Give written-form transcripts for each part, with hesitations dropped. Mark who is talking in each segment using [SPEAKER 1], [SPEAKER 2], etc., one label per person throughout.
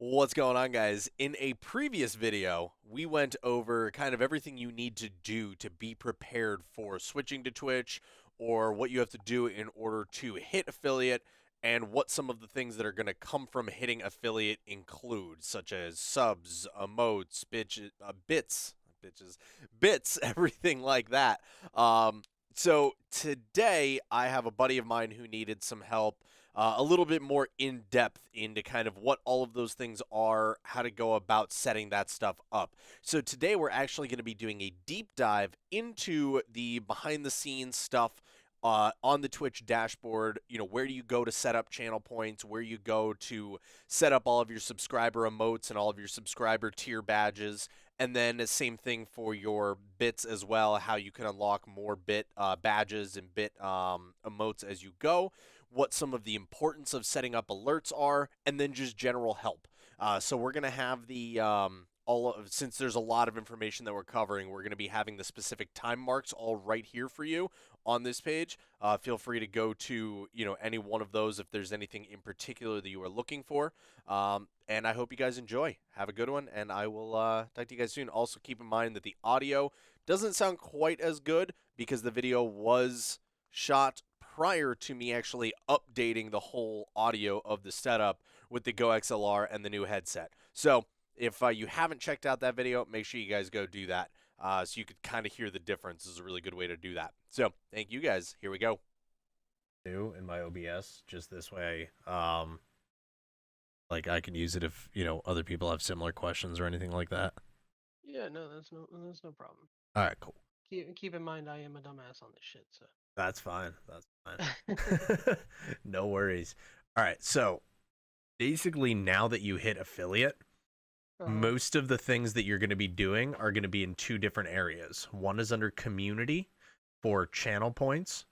[SPEAKER 1] What's going on, guys? In a previous video, we went over kind of everything you need to do to be prepared for switching to Twitch or what you have to do in order to hit affiliate and what some of the things that are going to come from hitting affiliate include, such as subs, emotes, bitches, bits, everything like that. So today I have a buddy of mine who needed some help a little bit more in depth into kind of what all of those things are, how to go about setting that stuff up. So today we're actually going to be doing a deep dive into the behind the scenes stuff on the Twitch dashboard. You know, where do you go to set up channel points, where you go to set up all of your subscriber emotes and all of your subscriber tier badges. And then the same thing for your bits as well, how you can unlock more bit badges and bit emotes as you go, what some of the importance of setting up alerts are, and then just general help. So we're going to have since there's a lot of information that we're covering, we're going to be having the specific time marks all right here for you on this page. Feel free to go to any one of those if there's anything in particular that you are looking for. And I hope you guys enjoy. Have a good one, and I will talk to you guys soon. Also, keep in mind that the audio doesn't sound quite as good because the video was shot prior to me actually updating the whole audio of the setup with the Go XLR and the new headset. So if you haven't checked out that video, make sure you guys go do that so you could kind of hear the difference. This is a really good way to do that. So thank you guys. Here we go. Do in my OBS just this way. Like I can use it if other people have similar questions or anything like that.
[SPEAKER 2] Yeah, no, that's no problem.
[SPEAKER 1] All right, cool.
[SPEAKER 2] Keep in mind I am a dumbass on this shit, so.
[SPEAKER 1] That's fine. That's fine. No worries. All right, so basically now that you hit affiliate, most of the things that you're going to be doing are going to be in two different areas. One is under community for channel points.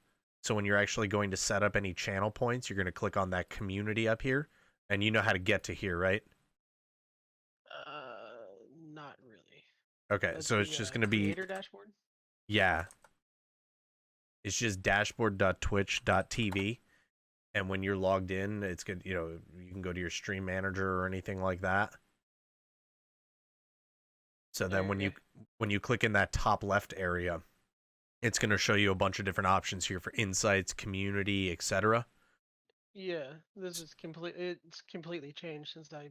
[SPEAKER 1] So when you're actually going to set up any channel points, you're going to click on that community up here, and you know how to get to here, right?
[SPEAKER 2] Not really.
[SPEAKER 1] Okay,
[SPEAKER 2] That's
[SPEAKER 1] so it's
[SPEAKER 2] the
[SPEAKER 1] just going to be,
[SPEAKER 2] creator dashboard.
[SPEAKER 1] yeah, it's just dashboard.twitch.tv. And when you're logged in, it's good. You can go to your stream manager or anything like that. So then when you click in that top left area, it's going to show you a bunch of different options here for insights, community, etc.
[SPEAKER 2] Yeah, it's completely changed since I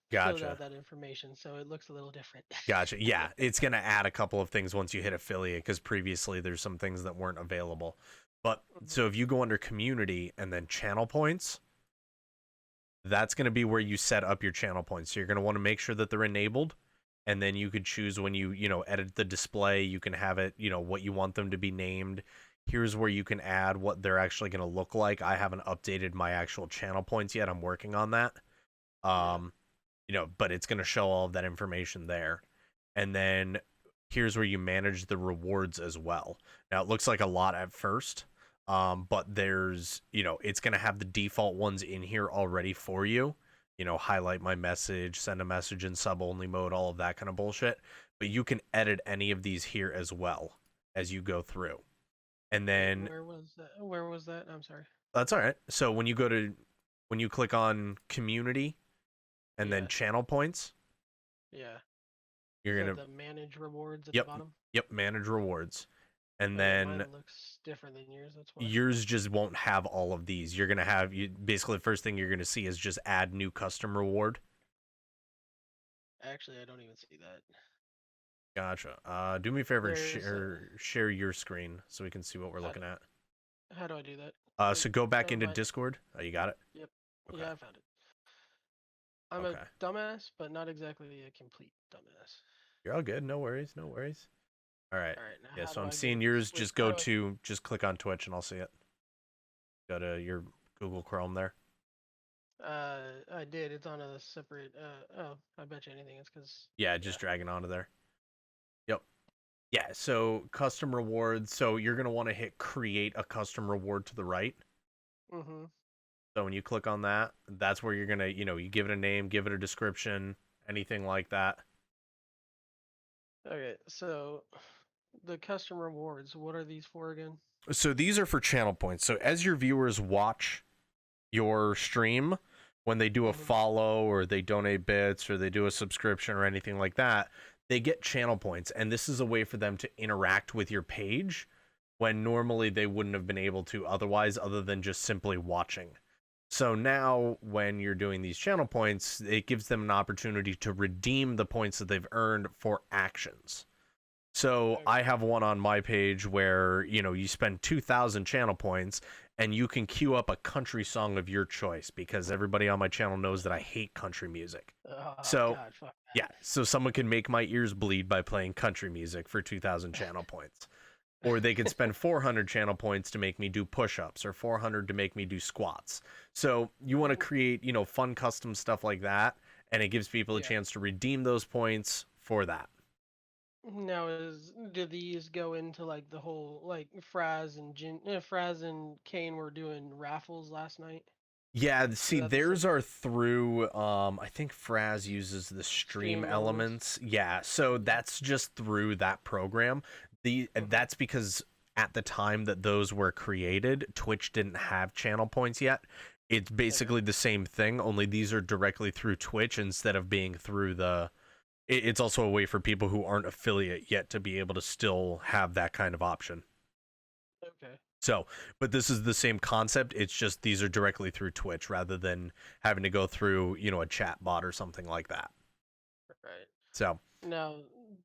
[SPEAKER 2] filled out
[SPEAKER 1] Gotcha.
[SPEAKER 2] that information, so it looks a little different.
[SPEAKER 1] Gotcha. Yeah, it's going to add a couple of things once you hit affiliate because previously there's some things that weren't available. But so if you go under community and then channel points, that's going to be where you set up your channel points. So you're going to want to make sure that they're enabled. And then you could choose when you edit the display, you can have it, what you want them to be named. Here's where you can add what they're actually going to look like. I haven't updated my actual channel points yet. I'm working on that. But it's going to show all of that information there. And then here's where you manage the rewards as well. Now, it looks like a lot at first, but there's, it's going to have the default ones in here already for you. Highlight my message, send a message in sub-only mode, all of that kind of bullshit. But you can edit any of these here as well as you go through. And then...
[SPEAKER 2] Where was that? I'm sorry.
[SPEAKER 1] That's all right. So when you click on community and then channel points...
[SPEAKER 2] Yeah.
[SPEAKER 1] You're going to...
[SPEAKER 2] the manage rewards at the bottom?
[SPEAKER 1] Yep, manage rewards. And then
[SPEAKER 2] mine looks different than yours. That's why.
[SPEAKER 1] Yours just won't have all of these. You're gonna have basically the first thing you're gonna see is just add new custom reward.
[SPEAKER 2] Actually, I don't even see that.
[SPEAKER 1] Gotcha. Do me a favor and share your screen so we can see what we're looking at.
[SPEAKER 2] How do I do that?
[SPEAKER 1] So go back into Discord. Oh, you got it?
[SPEAKER 2] Yep. Okay. Yeah, I found it. I'm a dumbass, but not exactly a complete dumbass.
[SPEAKER 1] You're all good. No worries. No worries. All right. Yeah, so I'm seeing
[SPEAKER 2] get
[SPEAKER 1] yours. Just just click on Twitch and I'll see it. Go to your Google Chrome there.
[SPEAKER 2] I did. It's on a separate. I bet you anything. It's because.
[SPEAKER 1] Yeah, just dragging onto there. Yep. Yeah. So custom rewards. So you're gonna want to hit create a custom reward to the right.
[SPEAKER 2] Mm-hmm.
[SPEAKER 1] So when you click on that, that's where you're gonna, you give it a name, give it a description, anything like that.
[SPEAKER 2] Okay. So the custom rewards. What are these for again?
[SPEAKER 1] So these are for channel points. So as your viewers watch your stream, when they do a
[SPEAKER 2] Mm-hmm.
[SPEAKER 1] follow or they donate bits or they do a subscription or anything like that, they get channel points. And this is a way for them to interact with your page when normally they wouldn't have been able to otherwise, other than just simply watching. So now, when you're doing these channel points, it gives them an opportunity to redeem the points that they've earned for actions. So I
[SPEAKER 2] Okay.
[SPEAKER 1] have one on my page where, you spend 2,000 channel points and you can queue up a country song of your choice, because everybody on my channel knows that I hate country music.
[SPEAKER 2] Oh
[SPEAKER 1] So,
[SPEAKER 2] God, fuck
[SPEAKER 1] yeah, so someone can make my ears bleed by playing country music for 2,000 channel points. Or they could spend 400 channel points to make me do push-ups, or 400 to make me do squats. So you want to
[SPEAKER 2] that.
[SPEAKER 1] create, fun custom stuff like that, and it gives people a
[SPEAKER 2] Yeah.
[SPEAKER 1] chance to redeem those points for that.
[SPEAKER 2] Now, do these go into like the whole like Fraz and Kane were doing raffles last night?
[SPEAKER 1] Yeah,
[SPEAKER 2] Is
[SPEAKER 1] see,
[SPEAKER 2] that the same
[SPEAKER 1] theirs are through I think Fraz uses the stream
[SPEAKER 2] stream elements?
[SPEAKER 1] elements. Yeah, so
[SPEAKER 2] Yeah.
[SPEAKER 1] that's just through that program.
[SPEAKER 2] Mm-hmm.
[SPEAKER 1] That's because at the time that those were created, Twitch didn't have channel points yet. It's
[SPEAKER 2] Okay.
[SPEAKER 1] basically the same thing, only these are directly through Twitch instead of being through the it's also a way for people who aren't affiliate yet to be able to still have that kind of option.
[SPEAKER 2] Okay.
[SPEAKER 1] So, but this is the same concept. It's just these are directly through Twitch rather than having to go through, a chat bot or something like that.
[SPEAKER 2] Right.
[SPEAKER 1] So,
[SPEAKER 2] Now,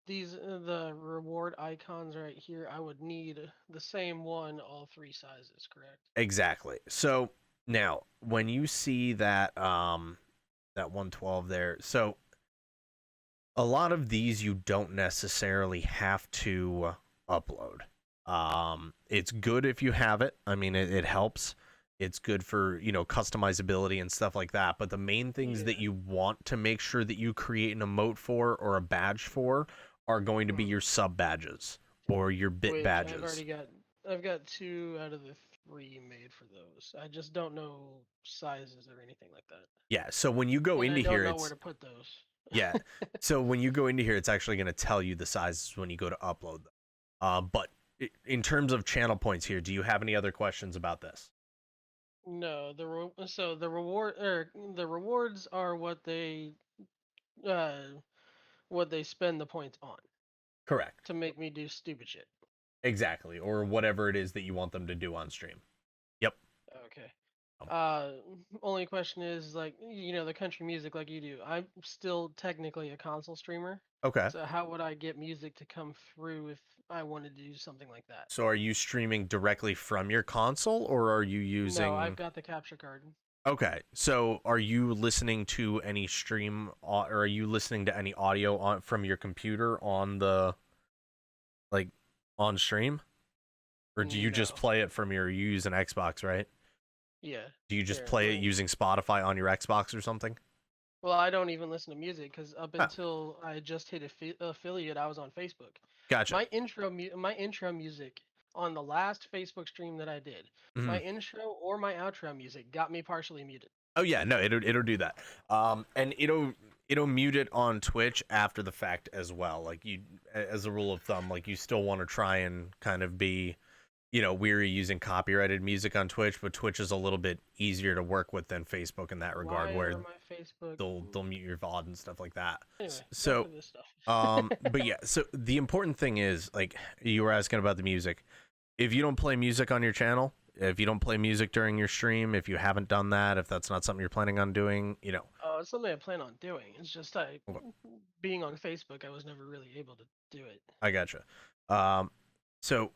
[SPEAKER 2] the reward icons right here, I would need the same one, all three sizes, correct?
[SPEAKER 1] exactly. So, now when you see that 112 there, so a lot of these you don't necessarily have to upload. It's good if you have it. I mean, it helps. It's good for, customizability and stuff like that. But the main things
[SPEAKER 2] Yeah.
[SPEAKER 1] that you want to make sure that you create an emote for or a badge for are going to be
[SPEAKER 2] Mm.
[SPEAKER 1] your sub badges or your bit
[SPEAKER 2] Which I've
[SPEAKER 1] badges.
[SPEAKER 2] already got. I've got two out of the three made for those. I just don't know sizes or anything like that,
[SPEAKER 1] Yeah. So when you go
[SPEAKER 2] and I
[SPEAKER 1] into
[SPEAKER 2] don't
[SPEAKER 1] here,
[SPEAKER 2] know where
[SPEAKER 1] it's
[SPEAKER 2] to put those.
[SPEAKER 1] yeah. So when you go into here, it's actually going to tell you the sizes when you go to upload them. But in terms of channel points here, do you have any other questions about this?
[SPEAKER 2] No, so the rewards are uh what they spend the points on
[SPEAKER 1] Correct.
[SPEAKER 2] to make me do stupid shit.
[SPEAKER 1] Exactly. Or whatever it is that you want them to do on stream. Yep.
[SPEAKER 2] Okay.
[SPEAKER 1] Um,
[SPEAKER 2] Uh, Only question is like the country music like you do. I'm still technically a console streamer,
[SPEAKER 1] okay.
[SPEAKER 2] so how would I get music to come through if I wanted to do something like that?
[SPEAKER 1] So are you streaming directly from your console or are you
[SPEAKER 2] No, I've
[SPEAKER 1] using.
[SPEAKER 2] got the capture card.
[SPEAKER 1] Okay. So are you listening to any stream or are you listening to any audio on from your computer on the like on stream? Or do you just
[SPEAKER 2] No.
[SPEAKER 1] play it from your you use an Xbox, right?
[SPEAKER 2] Yeah.
[SPEAKER 1] Do you just
[SPEAKER 2] Here,
[SPEAKER 1] play it using Spotify on your Xbox or something?
[SPEAKER 2] well, I don't even listen to music because up
[SPEAKER 1] Ah,
[SPEAKER 2] until I just hit affiliate, I was on Facebook.
[SPEAKER 1] gotcha.
[SPEAKER 2] My intro music on the last Facebook stream that I did,
[SPEAKER 1] Mhm.
[SPEAKER 2] my intro or my outro music got me partially muted.
[SPEAKER 1] Oh yeah, no, it'll do that. And it'll mute it on Twitch after the fact as well. Like you, as a rule of thumb, like you still want to try and kind of be, weary using copyrighted music on Twitch, but Twitch is a little bit easier to work with than Facebook in that regard,
[SPEAKER 2] Why
[SPEAKER 1] where
[SPEAKER 2] are my Facebook?
[SPEAKER 1] they'll mute your VOD and stuff like that.
[SPEAKER 2] Anyway, back
[SPEAKER 1] So,
[SPEAKER 2] to this stuff.
[SPEAKER 1] but yeah, so the important thing is like you were asking about the music. If you don't play music on your channel, if you don't play music during your stream, if you haven't done that, if that's not something you're planning on doing,
[SPEAKER 2] Oh, it's something I plan on doing. It's just
[SPEAKER 1] okay,
[SPEAKER 2] being on Facebook, I was never really able to do it.
[SPEAKER 1] I gotcha. Um, so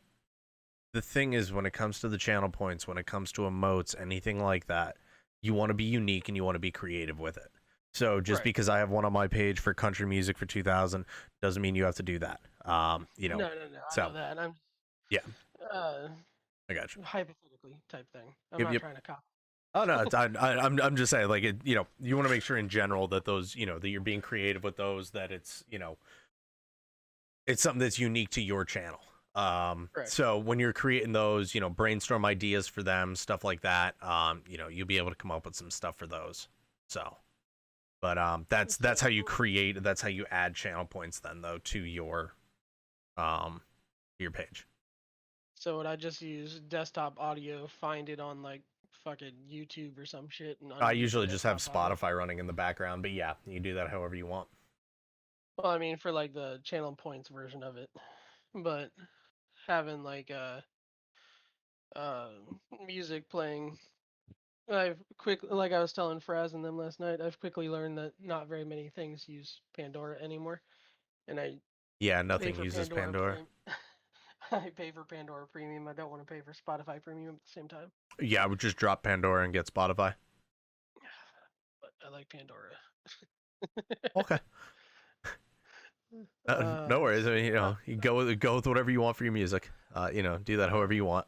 [SPEAKER 1] the thing is, when it comes to the channel points, when it comes to emotes, anything like that, you want to be unique and you want to be creative with it. So just
[SPEAKER 2] Right.
[SPEAKER 1] because I have one on my page for country music for 2000 doesn't mean you have to do that.
[SPEAKER 2] No. I
[SPEAKER 1] So
[SPEAKER 2] know that. I'm
[SPEAKER 1] yeah,
[SPEAKER 2] uh
[SPEAKER 1] I got you.
[SPEAKER 2] hypothetically type thing. I'm
[SPEAKER 1] Yep,
[SPEAKER 2] not
[SPEAKER 1] yep.
[SPEAKER 2] trying to copy.
[SPEAKER 1] Oh no, I'm just saying like you want to make sure in general that those that you're being creative with those, that it's it's something that's unique to your channel.
[SPEAKER 2] Correct.
[SPEAKER 1] So when you're creating those, brainstorm ideas for them, stuff like that. You'll be able to come up with some stuff for those. So, but that's how you
[SPEAKER 2] So
[SPEAKER 1] create. That's how you add channel points then though to your page.
[SPEAKER 2] would I just use desktop audio, find it on like fucking YouTube or some shit and
[SPEAKER 1] I
[SPEAKER 2] unmute
[SPEAKER 1] usually
[SPEAKER 2] the
[SPEAKER 1] just have
[SPEAKER 2] Spotify.
[SPEAKER 1] Spotify running in the background, but yeah, you do that however you want.
[SPEAKER 2] Well, I mean for like the channel points version of it, but having like uh music playing. Like I was telling Fraz and them last night, I've quickly learned that not very many things use Pandora anymore, and I
[SPEAKER 1] Yeah,
[SPEAKER 2] pay
[SPEAKER 1] nothing
[SPEAKER 2] for
[SPEAKER 1] uses
[SPEAKER 2] Pandora
[SPEAKER 1] Pandora.
[SPEAKER 2] Premium. I pay for Pandora Premium. I don't want to pay for Spotify Premium at the same time.
[SPEAKER 1] Yeah, I would just drop Pandora and get Spotify.
[SPEAKER 2] But I like Pandora.
[SPEAKER 1] Okay. No worries.
[SPEAKER 2] Let's
[SPEAKER 1] I mean,
[SPEAKER 2] see.
[SPEAKER 1] you go with whatever you want for your music. Do that
[SPEAKER 2] Uh,
[SPEAKER 1] however you want.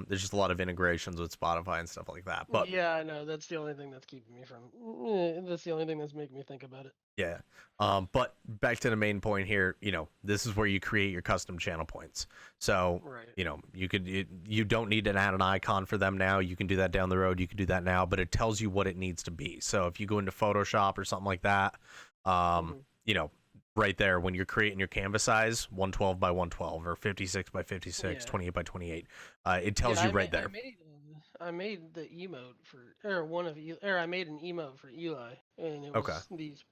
[SPEAKER 1] There's just a lot of integrations with Spotify and stuff like that. But
[SPEAKER 2] yeah, I know. That's the only thing that's keeping me from. That's the only thing that's making me think about it.
[SPEAKER 1] yeah. But back to the main point here. This is where you create your custom channel points. So
[SPEAKER 2] Right.
[SPEAKER 1] you don't need to add an icon for them now. You can do that down the road. You can do that now, but it tells you what it needs to be. So if you go into Photoshop or something like that, um,
[SPEAKER 2] Hmm.
[SPEAKER 1] you know, right there when you're creating your canvas size, 112 by 112 or 56 by 56,
[SPEAKER 2] Yeah.
[SPEAKER 1] 28 by 28, it tells
[SPEAKER 2] Yeah,
[SPEAKER 1] you right there.
[SPEAKER 2] I made the emote for or one of you or I made an emote for Eli and it
[SPEAKER 1] Okay.
[SPEAKER 2] was these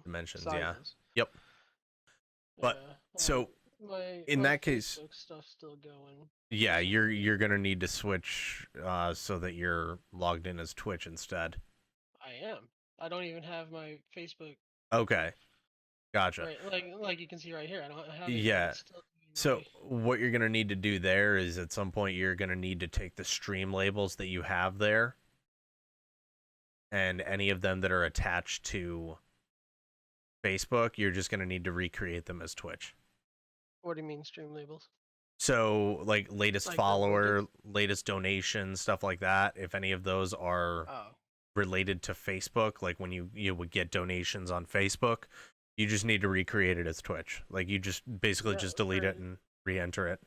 [SPEAKER 1] Dimensions, yeah.
[SPEAKER 2] sizes.
[SPEAKER 1] Yep. But
[SPEAKER 2] Yeah.
[SPEAKER 1] so in
[SPEAKER 2] My
[SPEAKER 1] that case,
[SPEAKER 2] Facebook stuff's still going for
[SPEAKER 1] yeah,
[SPEAKER 2] some
[SPEAKER 1] you're
[SPEAKER 2] reason.
[SPEAKER 1] gonna need to switch so that you're logged in as Twitch instead.
[SPEAKER 2] I am. I don't even have my Facebook
[SPEAKER 1] Okay, gotcha.
[SPEAKER 2] right like you can see right here. I don't have it but
[SPEAKER 1] Yeah.
[SPEAKER 2] it's still doing
[SPEAKER 1] So what you're gonna need to do there is at some point you're gonna need to take the stream labels that you have there and any of them that are attached to Facebook, you're just gonna need to recreate them as Twitch.
[SPEAKER 2] what do you mean stream labels?
[SPEAKER 1] So like latest
[SPEAKER 2] Like the
[SPEAKER 1] follower,
[SPEAKER 2] origins?
[SPEAKER 1] latest donation, stuff like that. If any of those are
[SPEAKER 2] Oh.
[SPEAKER 1] related to Facebook, like when you would get donations on Facebook, you just need to recreate it as Twitch. Like you just basically
[SPEAKER 2] No,
[SPEAKER 1] just delete
[SPEAKER 2] for
[SPEAKER 1] it and re-enter it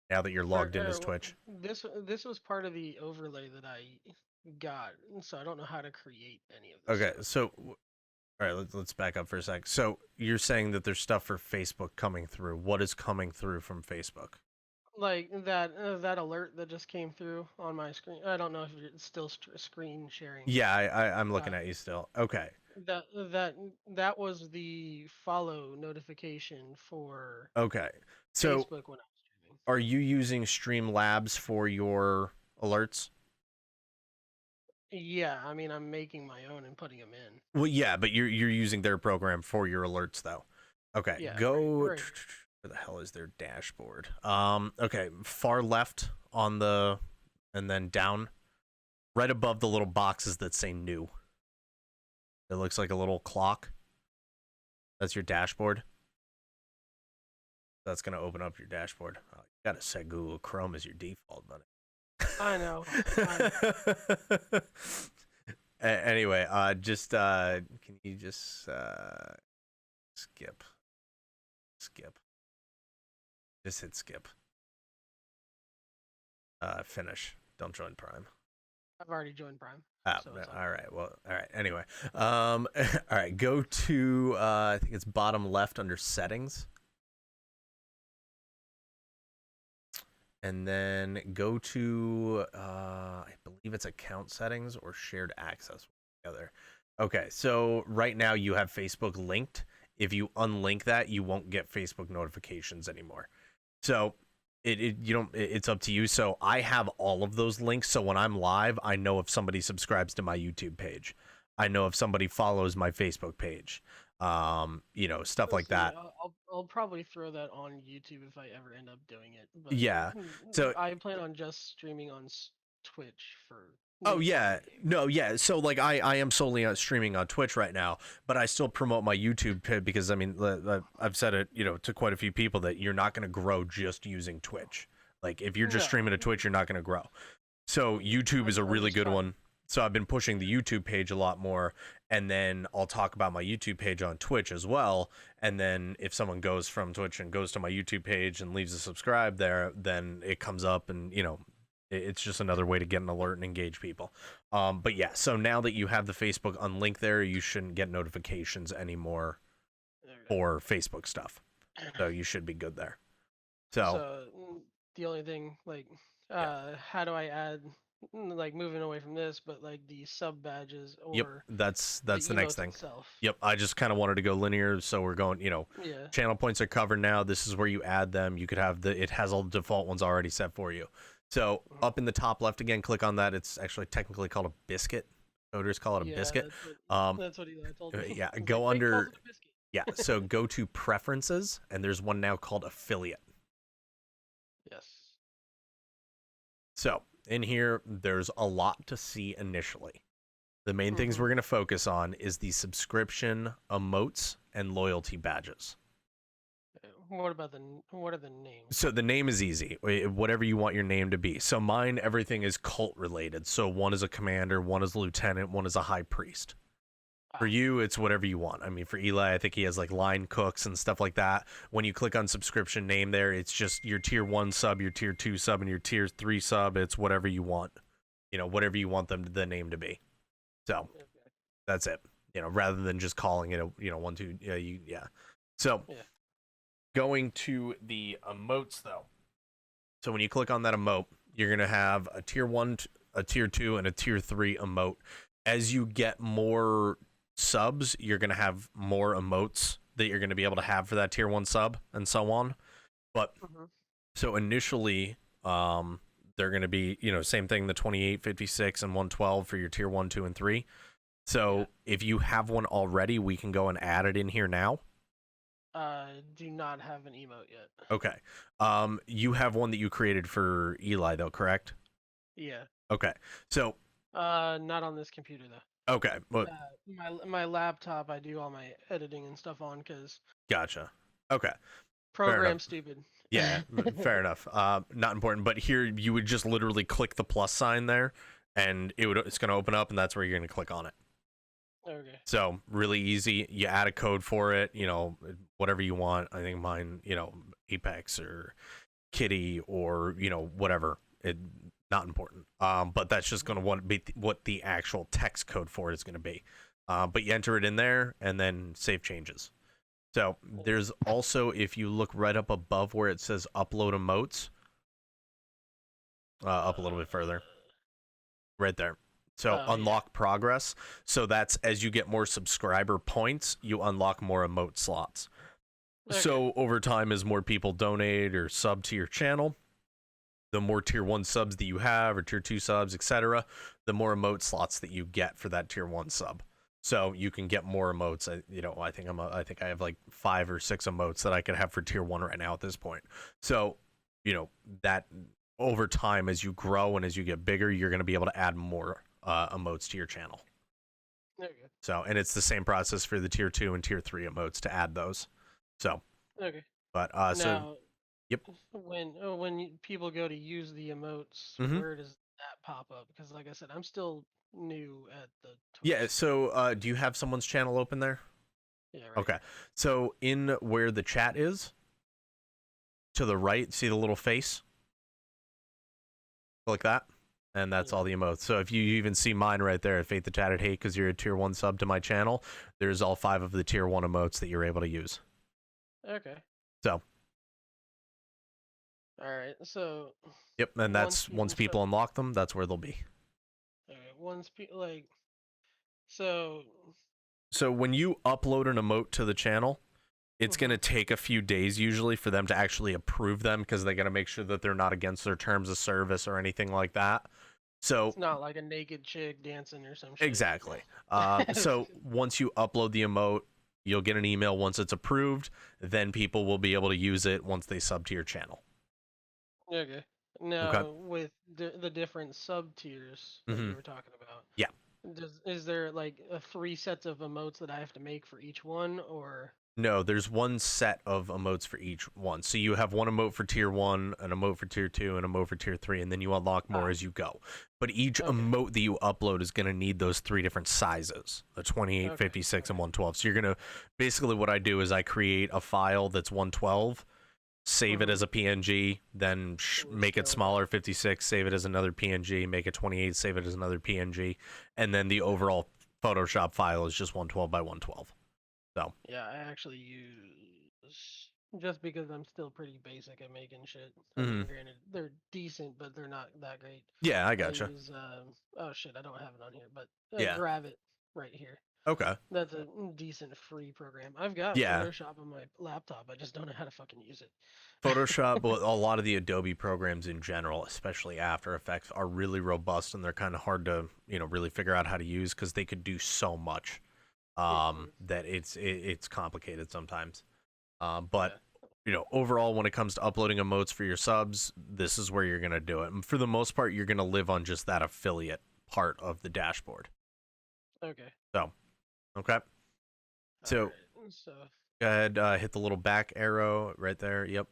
[SPEAKER 1] now that you're
[SPEAKER 2] for
[SPEAKER 1] logged in as Twitch.
[SPEAKER 2] this was part of the overlay that I got, so I don't know how to create any of this
[SPEAKER 1] Okay,
[SPEAKER 2] stuff.
[SPEAKER 1] so all right, let's back up for a sec. So you're saying that there's stuff for Facebook coming through. What is coming through from Facebook?
[SPEAKER 2] Like that alert that just came through on my screen. I don't know if it's still screen sharing.
[SPEAKER 1] Yeah, I'm looking
[SPEAKER 2] Uh,
[SPEAKER 1] at you still. Okay,
[SPEAKER 2] that was the follow notification for
[SPEAKER 1] okay. So
[SPEAKER 2] Facebook when I was streaming.
[SPEAKER 1] are you using Streamlabs for your alerts?
[SPEAKER 2] Yeah, I mean I'm making my own and putting them in.
[SPEAKER 1] Well, yeah, but you're using their program for your alerts though. Okay,
[SPEAKER 2] Yeah,
[SPEAKER 1] go.
[SPEAKER 2] right here.
[SPEAKER 1] Where the hell is their dashboard? Okay, far left on the, and then down, right above the little boxes that say new. It looks like a little clock. That's your dashboard. That's gonna open up your dashboard. Oh, you gotta set Google Chrome as your default, buddy.
[SPEAKER 2] I know. I know.
[SPEAKER 1] Anyway, just can you just skip, skip, just hit skip. Finish. Don't join Prime.
[SPEAKER 2] I've already joined Prime,
[SPEAKER 1] Oh,
[SPEAKER 2] so it's all
[SPEAKER 1] all
[SPEAKER 2] good.
[SPEAKER 1] right. Well, all right. Anyway, all right. Go to I think it's bottom left under settings, and then go to I believe it's account settings or shared access together. Okay, so right now you have Facebook linked. If you unlink that, you won't get Facebook notifications anymore. So it you don't it's up to you. So I have all of those links. So when I'm live, I know if somebody subscribes to my YouTube page. I know if somebody follows my Facebook page. Stuff
[SPEAKER 2] Let's
[SPEAKER 1] like
[SPEAKER 2] see.
[SPEAKER 1] that.
[SPEAKER 2] I'll probably throw that on YouTube if I ever end up doing it. But
[SPEAKER 1] Yeah. So
[SPEAKER 2] I plan on just streaming on Twitch for
[SPEAKER 1] oh
[SPEAKER 2] YouTube
[SPEAKER 1] yeah,
[SPEAKER 2] anyway.
[SPEAKER 1] no yeah. So like I am solely streaming on Twitch right now, but I still promote my YouTube because I mean I've said it to quite a few people that you're not going to grow just using Twitch. Like if you're just
[SPEAKER 2] No,
[SPEAKER 1] streaming to Twitch, you're not going to grow. So YouTube is a
[SPEAKER 2] I'm
[SPEAKER 1] really
[SPEAKER 2] just
[SPEAKER 1] good
[SPEAKER 2] trying.
[SPEAKER 1] one. So I've been pushing the YouTube page a lot more, and then I'll talk about my YouTube page on Twitch as well. And then if someone goes from Twitch and goes to my YouTube page and leaves a subscribe there, then it comes up, and it's just another way to get an alert and engage people. But yeah, so now that you have the Facebook unlinked there, you shouldn't get notifications anymore for Facebook stuff. So you should be good there. So
[SPEAKER 2] So the only thing like
[SPEAKER 1] yeah.
[SPEAKER 2] how do I add? like moving away from this, but like the sub badges
[SPEAKER 1] Yep,
[SPEAKER 2] or the
[SPEAKER 1] that's the next
[SPEAKER 2] emotes
[SPEAKER 1] thing.
[SPEAKER 2] itself.
[SPEAKER 1] Yep, I just kind of wanted to go linear, so we're going,
[SPEAKER 2] Yeah.
[SPEAKER 1] channel points are covered now. This is where you add them. You could have it has all the default ones already set for you. So
[SPEAKER 2] Mhm.
[SPEAKER 1] up in the top left again, click on that. It's actually technically called a biscuit. Coders call it a
[SPEAKER 2] Yeah,
[SPEAKER 1] biscuit. Um,
[SPEAKER 2] that's what Eli told me.
[SPEAKER 1] yeah,
[SPEAKER 2] He's like,
[SPEAKER 1] go
[SPEAKER 2] Fake calls
[SPEAKER 1] under,
[SPEAKER 2] it a
[SPEAKER 1] yeah,
[SPEAKER 2] biscuit.
[SPEAKER 1] so go to preferences, and there's one now called affiliate.
[SPEAKER 2] Yes.
[SPEAKER 1] So in here, there's a lot to see initially. The main things
[SPEAKER 2] Mhm.
[SPEAKER 1] we're going to focus on is the subscription, emotes, and loyalty badges.
[SPEAKER 2] What are the names?
[SPEAKER 1] So the name is easy, whatever you want your name to be. So mine, everything is cult related. So one is a commander, one is a lieutenant, one is a high priest. For
[SPEAKER 2] Ah.
[SPEAKER 1] you, it's whatever you want. I mean, for Eli, I think he has like line cooks and stuff like that. When you click on subscription name there, it's just your tier 1 sub, your tier 2 sub, and your tier 3 sub. It's whatever you want. Whatever you want the name to be. So
[SPEAKER 2] Okay.
[SPEAKER 1] that's it. Rather than just calling it a, one, two, yeah. So
[SPEAKER 2] Yeah.
[SPEAKER 1] going to the emotes though. So when you click on that emote, you're going to have a tier 1, a tier 2, and a tier 3 emote. As you get more subs, you're going to have more emotes that you're going to be able to have for that tier 1 sub and so on. But
[SPEAKER 2] Mhm.
[SPEAKER 1] so initially, they're going to be, same thing, the 28, 56, and 112 for your tier 1, 2, and 3.
[SPEAKER 2] Yeah.
[SPEAKER 1] So if you have one already, we can go and add it in here now.
[SPEAKER 2] Do not have an emote yet.
[SPEAKER 1] Okay. You have one that you created for Eli though, correct?
[SPEAKER 2] Yeah.
[SPEAKER 1] Okay. So,
[SPEAKER 2] Not on this computer though.
[SPEAKER 1] okay. Well,
[SPEAKER 2] My laptop, I do all my editing and stuff on because
[SPEAKER 1] gotcha. Okay. Fair enough.
[SPEAKER 2] program stupid.
[SPEAKER 1] Yeah, fair enough. Not important, but here you would just literally click the plus sign there, and it's going to open up, and that's where you're going to click on it.
[SPEAKER 2] Okay.
[SPEAKER 1] So really easy. You add a code for it, whatever you want. I think mine, Apex or Kitty or whatever. It not important. But that's just going to be what the actual text code for it is going to be. But you enter it in there and then save changes. So there's also, if you look right up above where it says upload emotes, up a little bit further, right there. So
[SPEAKER 2] Oh yeah.
[SPEAKER 1] unlock progress. So that's as you get more subscriber points, you unlock more emote slots.
[SPEAKER 2] Okay.
[SPEAKER 1] So over time, as more people donate or sub to your channel, the more tier 1 subs that you have or tier 2 subs, etc., the more emote slots that you get for that tier 1 sub. So you can get more emotes. I think I have like 5 or 6 emotes that I could have for tier 1 right now at this point. So, that over time as you grow and as you get bigger, you're going to be able to add more emotes to your channel.
[SPEAKER 2] Okay.
[SPEAKER 1] So, and it's the same process for the tier 2 and tier 3 emotes to add those. So,
[SPEAKER 2] Okay.
[SPEAKER 1] but
[SPEAKER 2] Now,
[SPEAKER 1] yep.
[SPEAKER 2] people go to use the emotes,
[SPEAKER 1] Mhm.
[SPEAKER 2] where does that pop up? Because like I said, I'm still new at the
[SPEAKER 1] Yeah,
[SPEAKER 2] Twitch scene.
[SPEAKER 1] so do you have someone's channel open there?
[SPEAKER 2] Yeah. Right
[SPEAKER 1] Okay.
[SPEAKER 2] here.
[SPEAKER 1] So in where the chat is, to the right, see the little face? Like that? And that's all
[SPEAKER 2] Yeah.
[SPEAKER 1] the emotes. So if you even see mine right there, Fate the Tatted Hate, because you're a tier 1 sub to my channel, there's all 5 of the tier 1 emotes that you're able to use.
[SPEAKER 2] Okay.
[SPEAKER 1] So,
[SPEAKER 2] All right. So
[SPEAKER 1] yep, and
[SPEAKER 2] once
[SPEAKER 1] that's once
[SPEAKER 2] people start,
[SPEAKER 1] people unlock them, that's where they'll be.
[SPEAKER 2] all right, once people like, so.
[SPEAKER 1] So when you upload an emote to the channel, it's going
[SPEAKER 2] Mhm.
[SPEAKER 1] to take a few days usually for them to actually approve them because they got to make sure that they're not against their terms of service or anything like that. So
[SPEAKER 2] It's not like a naked chick dancing or some shit.
[SPEAKER 1] exactly. So once you upload the emote, you'll get an email once it's approved. Then people will be able to use it once they sub to your channel.
[SPEAKER 2] Okay.
[SPEAKER 1] Okay.
[SPEAKER 2] Now, with the different sub tiers that
[SPEAKER 1] Mm-hmm.
[SPEAKER 2] you were talking about,
[SPEAKER 1] Yeah.
[SPEAKER 2] is there like three sets of emotes that I have to make for each one, or?
[SPEAKER 1] No, there's one set of emotes for each one. So you have one emote for tier 1, an emote for tier 2, and an emote for tier 3, and then you unlock more
[SPEAKER 2] Ah,
[SPEAKER 1] as you go. But each
[SPEAKER 2] okay,
[SPEAKER 1] emote that you upload is going to need those 3 different sizes, the 28,
[SPEAKER 2] okay,
[SPEAKER 1] 56, and
[SPEAKER 2] okay,
[SPEAKER 1] 112. So you're going to basically what I do is I create a file that's 112, save it
[SPEAKER 2] mm-hmm.
[SPEAKER 1] as a PNG, then
[SPEAKER 2] And
[SPEAKER 1] make it
[SPEAKER 2] scale it down.
[SPEAKER 1] smaller, 56, save it as another PNG, make it 28, save it as another PNG, and then the
[SPEAKER 2] Okay.
[SPEAKER 1] overall Photoshop file is just 112 by 112. So,
[SPEAKER 2] Yeah, I actually use. just because I'm still pretty basic at making shit. I
[SPEAKER 1] Hmm.
[SPEAKER 2] mean, granted, they're decent, but they're not that great.
[SPEAKER 1] Yeah, I
[SPEAKER 2] I
[SPEAKER 1] gotcha.
[SPEAKER 2] use oh shit, I don't have it on here, but
[SPEAKER 1] Yeah.
[SPEAKER 2] Gravit right here.
[SPEAKER 1] Okay.
[SPEAKER 2] That's a decent free program. I've got
[SPEAKER 1] Yeah.
[SPEAKER 2] Photoshop on my laptop. I just don't know how to fucking use
[SPEAKER 1] Photoshop,
[SPEAKER 2] it.
[SPEAKER 1] well, a lot of the Adobe programs in general, especially After Effects, are really robust and they're kind of hard to, really figure out how to use because they could do so much
[SPEAKER 2] Mhm.
[SPEAKER 1] that it's complicated sometimes. But
[SPEAKER 2] Yeah.
[SPEAKER 1] overall, when it comes to uploading emotes for your subs, this is where you're gonna do it. And for the most part, you're gonna live on just that affiliate part of the dashboard.
[SPEAKER 2] Okay.
[SPEAKER 1] So, okay.
[SPEAKER 2] All
[SPEAKER 1] So
[SPEAKER 2] right. So.
[SPEAKER 1] go ahead, hit the little back arrow right there. Yep.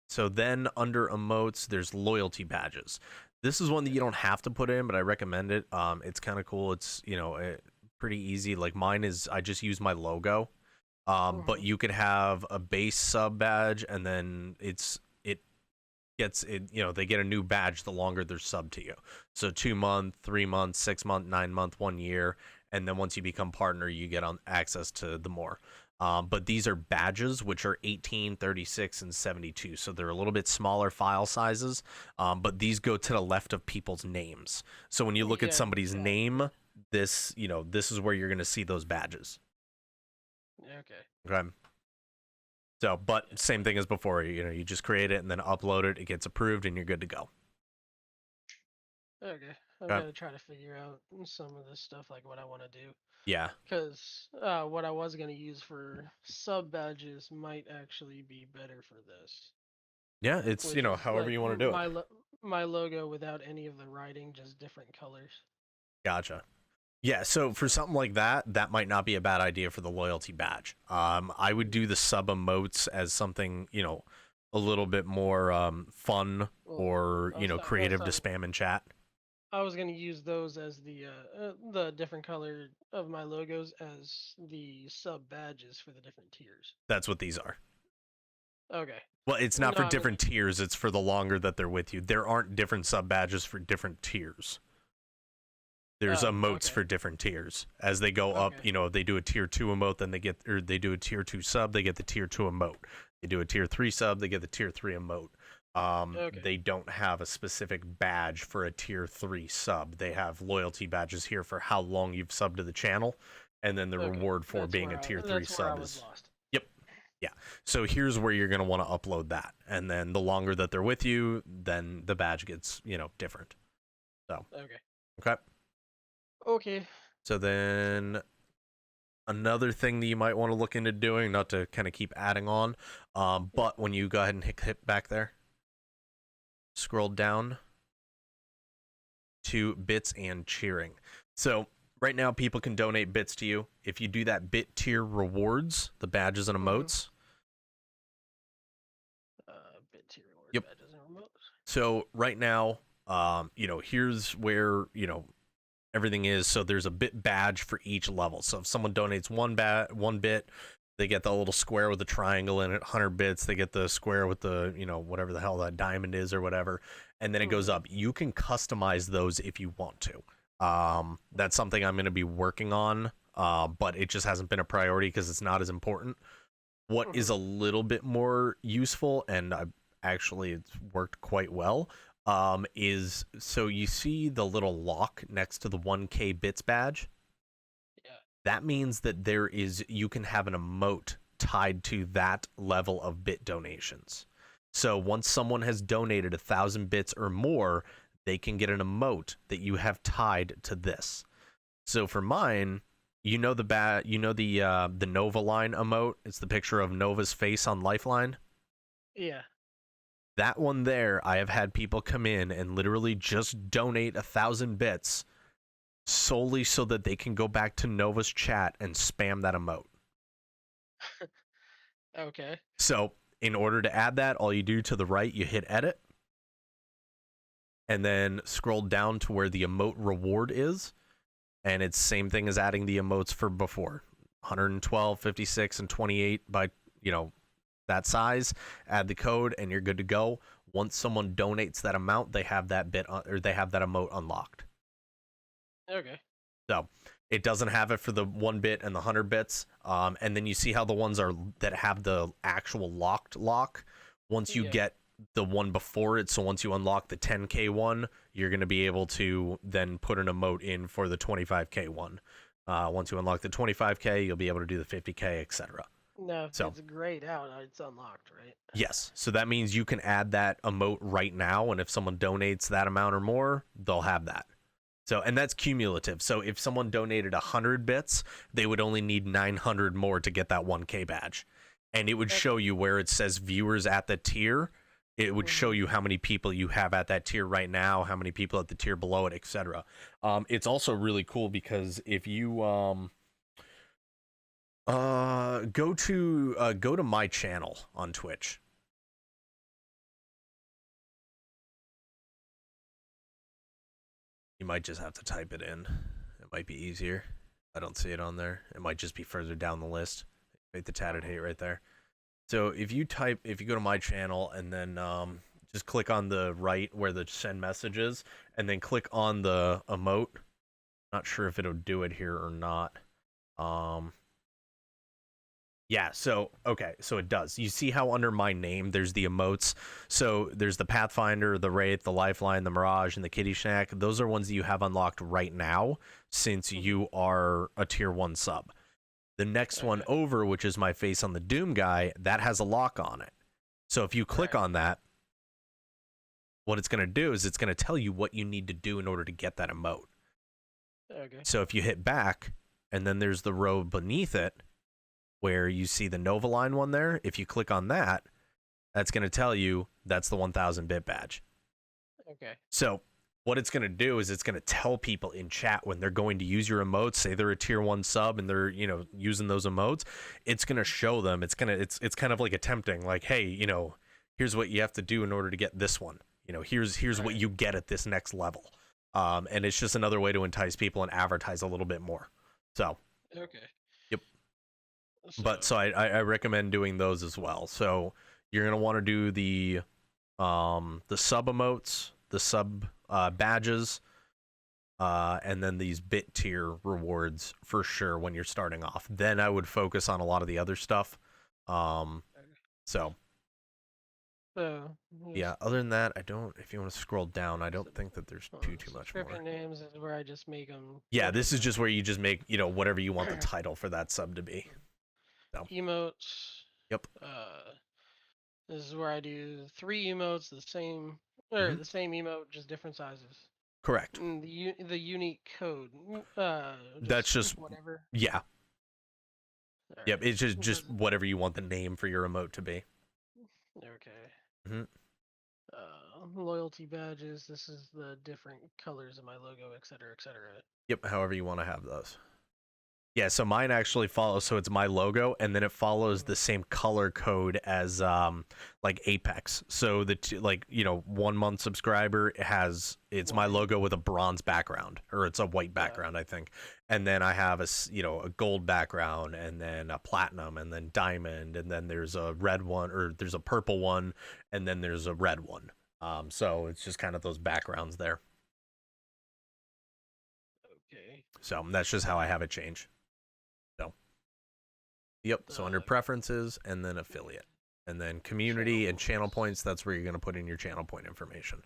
[SPEAKER 1] So then under emotes, there's loyalty badges. This is one that you don't have to put in, but I recommend it. It's kind of cool. It's pretty easy. Like mine is, I just use my logo. But
[SPEAKER 2] Mhm.
[SPEAKER 1] you could have a base sub badge, and then it gets it. They get a new badge the longer they're sub to you. So 2 month, 3 month, 6 month, 9 month, 1 year, and then once you become partner, you get on access to the more. But these are badges, which are 18, 36, and 72. So they're a little bit smaller file sizes, but these go to the left of people's names. So when you look at
[SPEAKER 2] Yeah,
[SPEAKER 1] somebody's
[SPEAKER 2] exactly.
[SPEAKER 1] name, this is where you're going to see those badges.
[SPEAKER 2] Okay.
[SPEAKER 1] Okay. So, but
[SPEAKER 2] Yeah.
[SPEAKER 1] same thing as before. You just create it and then upload it. It gets approved, and you're good to go.
[SPEAKER 2] Okay. I'm
[SPEAKER 1] Okay.
[SPEAKER 2] gonna try to figure out some of this stuff, like what I want to do,
[SPEAKER 1] Yeah.
[SPEAKER 2] because what I was gonna use for sub badges might actually be better for this,
[SPEAKER 1] Yeah. It's
[SPEAKER 2] which is
[SPEAKER 1] however
[SPEAKER 2] like
[SPEAKER 1] you want to do it.
[SPEAKER 2] my logo without any of the writing, just different colors.
[SPEAKER 1] Gotcha. Yeah. So for
[SPEAKER 2] So,
[SPEAKER 1] something like that, that might not be a bad idea for the loyalty badge. I would do the sub emotes as something a little bit more fun
[SPEAKER 2] well,
[SPEAKER 1] or creative to
[SPEAKER 2] sorry.
[SPEAKER 1] spam in chat.
[SPEAKER 2] I was gonna use those as the different color of my logos as the sub badges for the different tiers.
[SPEAKER 1] That's what these are.
[SPEAKER 2] Okay.
[SPEAKER 1] Well, it's not
[SPEAKER 2] No,
[SPEAKER 1] for
[SPEAKER 2] I mean,
[SPEAKER 1] different tiers. It's for the longer that they're with you. There aren't different sub badges for different tiers. There's
[SPEAKER 2] oh,
[SPEAKER 1] emotes
[SPEAKER 2] okay,
[SPEAKER 1] for different tiers as they go up.
[SPEAKER 2] okay,
[SPEAKER 1] If they do a tier 2 emote, then they do a tier 2 sub, they get the tier 2 emote. They do a tier 3 sub, they get the tier 3 emote.
[SPEAKER 2] okay,
[SPEAKER 1] They don't have a specific badge for a tier 3 sub. They have loyalty badges here for how long you've subbed to the channel, and then the
[SPEAKER 2] okay.
[SPEAKER 1] reward for being a tier 3
[SPEAKER 2] That's where I
[SPEAKER 1] sub
[SPEAKER 2] was
[SPEAKER 1] is.
[SPEAKER 2] lost.
[SPEAKER 1] Yep. Yeah. So here's where you're going to want to upload that. And then the longer that they're with you, then the badge gets, different. So,
[SPEAKER 2] Okay.
[SPEAKER 1] okay.
[SPEAKER 2] Okay.
[SPEAKER 1] So then another thing that you might want to look into doing, not to kind of keep adding on,
[SPEAKER 2] Yeah.
[SPEAKER 1] but when you go ahead and hit back there, scroll down to bits and cheering. So right now, people can donate bits to you. If you do that bit tier rewards, the badges and
[SPEAKER 2] Mm-hmm.
[SPEAKER 1] emotes.
[SPEAKER 2] Bit tier rewards,
[SPEAKER 1] Yep.
[SPEAKER 2] badges, and remotes.
[SPEAKER 1] So right now, here's where everything is. So there's a bit badge for each level. So if someone donates one bit, they get the little square with the triangle in it. 100 bits, they get the square with the whatever the hell that diamond is or whatever, and then it goes
[SPEAKER 2] Mm-hmm.
[SPEAKER 1] up. You can customize those if you want to. That's something I'm going to be working on, but it just hasn't been a priority because it's not as important. What is
[SPEAKER 2] Mm-hmm.
[SPEAKER 1] a little bit more useful, and actually it's worked quite well, is so you see the little lock next to the 1K bits badge.
[SPEAKER 2] Yeah.
[SPEAKER 1] That means that you can have an emote tied to that level of bit donations. So once someone has donated 1,000 bits or more, they can get an emote that you have tied to this. So for mine, the Nova line emote. It's the picture of Nova's face on Lifeline.
[SPEAKER 2] Yeah.
[SPEAKER 1] That one there, I have had people come in and literally just donate 1,000 bits solely so that they can go back to Nova's chat and spam that emote.
[SPEAKER 2] Okay.
[SPEAKER 1] So in order to add that, all you do to the right, you hit edit and then scroll down to where the emote reward is. And it's same thing as adding the emotes for before. 112, 56, and 28 by, that size. Add the code and you're good to go. Once someone donates that amount, they have that emote unlocked.
[SPEAKER 2] Okay.
[SPEAKER 1] So It doesn't have it for the 1 bit and the 100 bits. And then you see how the ones are that have the actual locked lock. Once you
[SPEAKER 2] Yeah.
[SPEAKER 1] get the one before it, so once you unlock the 10K one, you're going to be able to then put an emote in for the 25K one. Once you unlock the 25K, you'll be able to do the 50K, etc.
[SPEAKER 2] Now, if
[SPEAKER 1] So
[SPEAKER 2] it's grayed out, it's unlocked, right?
[SPEAKER 1] yes, so that means you can add that emote right now, and if someone donates that amount or more, they'll have that. So, and that's cumulative. So if someone donated 100 bits, they would only need 900 more to get that 1K badge. And it would show
[SPEAKER 2] Okay.
[SPEAKER 1] you where it says viewers at the tier. It would show
[SPEAKER 2] Mhm.
[SPEAKER 1] you how many people you have at that tier right now, how many people at the tier below it, etc. It's also really cool because if you go to my channel on Twitch. You might just have to type it in. It might be easier. I don't see it on there. It might just be further down the list. Make the tatted hate right there. So if you go to my channel and then just click on the right where the send messages, and then click on the emote. Not sure if it'll do it here or not. Um, Yeah, so okay, so it does. You see how under my name there's the emotes. So there's the Pathfinder, the Wraith, the Lifeline, the Mirage, and the Kitty Snack. Those are ones that you have unlocked right now since
[SPEAKER 2] Mhm.
[SPEAKER 1] you are a tier 1 sub. The next one
[SPEAKER 2] Okay.
[SPEAKER 1] over, which is my face on the Doom guy, that has a lock on it. So if you click
[SPEAKER 2] Right.
[SPEAKER 1] on that, what it's going to do is it's going to tell you what you need to do in order to get that emote.
[SPEAKER 2] Okay.
[SPEAKER 1] So if you hit back and then there's the row beneath it where you see the Nova Line one there, if you click on that, that's going to tell you that's the 1000 bit badge.
[SPEAKER 2] Okay.
[SPEAKER 1] So what it's going to do is it's going to tell people in chat when they're going to use your emotes, say they're a tier 1 sub and they're, using those emotes, it's going to show them, it's kind of like attempting like, hey, here's what you have to do in order to get this one. Here's what
[SPEAKER 2] Right.
[SPEAKER 1] you get at this next level. And it's just another way to entice people and advertise a little bit more. So,
[SPEAKER 2] Okay.
[SPEAKER 1] yep. But
[SPEAKER 2] So.
[SPEAKER 1] so I recommend doing those as well. So you're going to want to do the sub emotes, the sub badges, and then these bit tier rewards for sure when you're starting off. Then I would focus on a lot of the other stuff. Um,
[SPEAKER 2] Okay.
[SPEAKER 1] so
[SPEAKER 2] So.
[SPEAKER 1] yeah,
[SPEAKER 2] Just
[SPEAKER 1] other than that, I don't. If you want to scroll down, I don't think that there's too much more.
[SPEAKER 2] subscription names is where I just make them
[SPEAKER 1] Yeah, this is
[SPEAKER 2] whatever.
[SPEAKER 1] just where you just make whatever you want the title for that sub to be. So
[SPEAKER 2] Emotes.
[SPEAKER 1] yep.
[SPEAKER 2] Uh, this is where I do 3 emotes, the same or
[SPEAKER 1] Hmm.
[SPEAKER 2] the same emote, just different sizes.
[SPEAKER 1] Correct.
[SPEAKER 2] And the unique code,
[SPEAKER 1] That's
[SPEAKER 2] just
[SPEAKER 1] just
[SPEAKER 2] whatever.
[SPEAKER 1] yeah.
[SPEAKER 2] All
[SPEAKER 1] Yep. It's just
[SPEAKER 2] right.
[SPEAKER 1] just whatever you want the name for your emote to be.
[SPEAKER 2] Okay.
[SPEAKER 1] Hmm.
[SPEAKER 2] Loyalty badges. This is the different colors of my logo, etc., etc.
[SPEAKER 1] Yep. However you want to have those. Yeah, so mine actually follows. So it's my logo, and then it follows the same color code as like Apex. So like 1 month subscriber it's my
[SPEAKER 2] White.
[SPEAKER 1] logo with a bronze background, or it's a white
[SPEAKER 2] Yeah.
[SPEAKER 1] background, I think. And then I have a gold background, and then a platinum, and then diamond, and then there's a red one, or there's a purple one, and then there's a red one. So it's just kind of those backgrounds there.
[SPEAKER 2] Okay.
[SPEAKER 1] So that's just how I have it change. So. Yep. So under
[SPEAKER 2] The
[SPEAKER 1] preferences and then affiliate. And then
[SPEAKER 2] channel
[SPEAKER 1] community and channel
[SPEAKER 2] points.
[SPEAKER 1] points, that's where you're going to put in your channel point information.